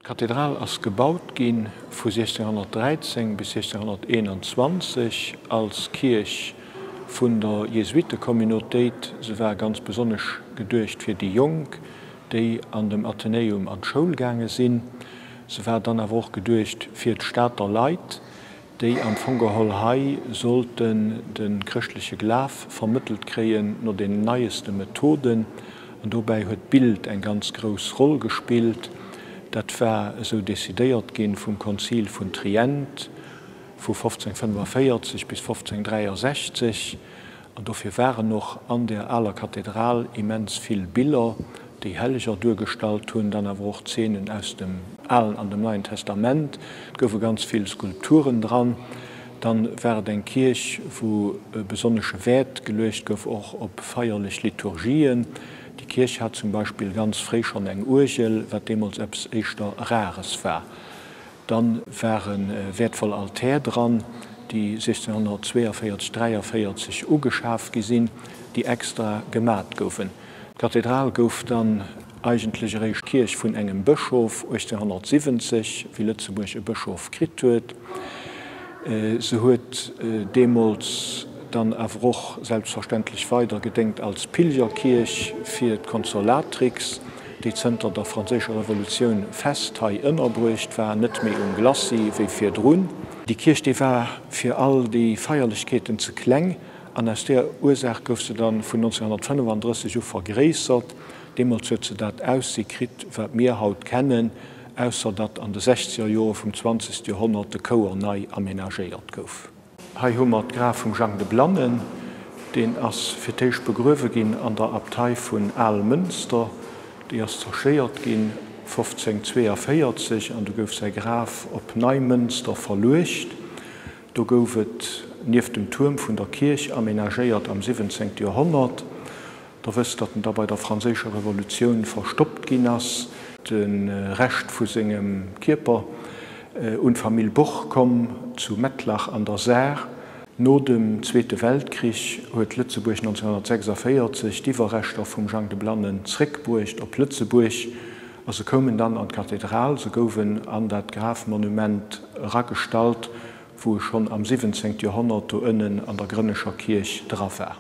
Kathedral ass gebaut ginn vu 1613 bis 1621 als Kirch vun der Jesuitenkommunitéit sewer ganz besonnech gedurcht fir die Jong, déi an dem Athenäum an Schoulgange sinn, sewer dann awoch gedurcht fir d Staater Leiit, déi am Fungeholhai sollten den christliche Glaf vermittelt kreien no den neueste Methoden, an dobei huet Bild eng ganz gros Roll gespielt. Dat war so desideiert gin vum Konzil vun Trient vu 1545 bis 1563. Und dafür waren noch an der aller Kathedral immens viel Bilder, die helliger durchgestalt hun, dann aber auch Szenen aus dem Alten an dem Neuen Testament, goufe ganz viele Skulpturen dran. Dann war den Kirch, wo besondersche Wert gelöst gouf auch op feierlich Liturgien. Die Kirche hat zum Beispiel ganz frisch schon eng Urgel, wat demals etwas echter Rares war. Dann waren wertvolle Altäre dran, die 1642–43 ugeschafft gesinn, die extra gemat goufen. Die Kathedral gouf dann eigentlich recht Kirch vun engem Bischof 1870, wie Lützeburg e Bischof krit huet. Se huet demals dann auch selbstverständlich weiter gedenkt als Pilgerkirch für die Konsolatrix, die Zentrum der Französischen Revolution fest innerbrucht war, nicht mehr Glaci wie für Drun. Die Kirche war für all die Feierlichkeiten zu klein. An aus der Ursache gouf sie dann von 1935 vergrößert. Demals hat sie das ausgekriegt, was wir heute kennen, außer dass an den 60er Jahren vom 20. Jahrhundert der Chor neu aménagiert gouf. Hier haben wir Graf von Jean de Blannen, den als fürteisch begrüfe gin an der Abtei von Almünster, die erst zerscheiert gin 1542 und du gouf sei Graf op Neumünster verlucht. Du goufet nief dem Turm von der Kirche aménagiert am 17. Jahrhundert. Da wisst dat dabei der Französischen Revolution verstoppt gin ass, den Recht vu segem Kierper und Familie Buch kom zu Mettlach an der Saar. No dem Zweiten Weltkrieg huet Lützeburg 1946 die Rechter vum Jean de Blannen zurückgebracht op Lützeburg. Also kommen dann an die Kathedral, so goufen an dat Grafmonument ragestalt, wo schon am 17. Jahrhundert innen an der Grünnischer Kirche drauf war.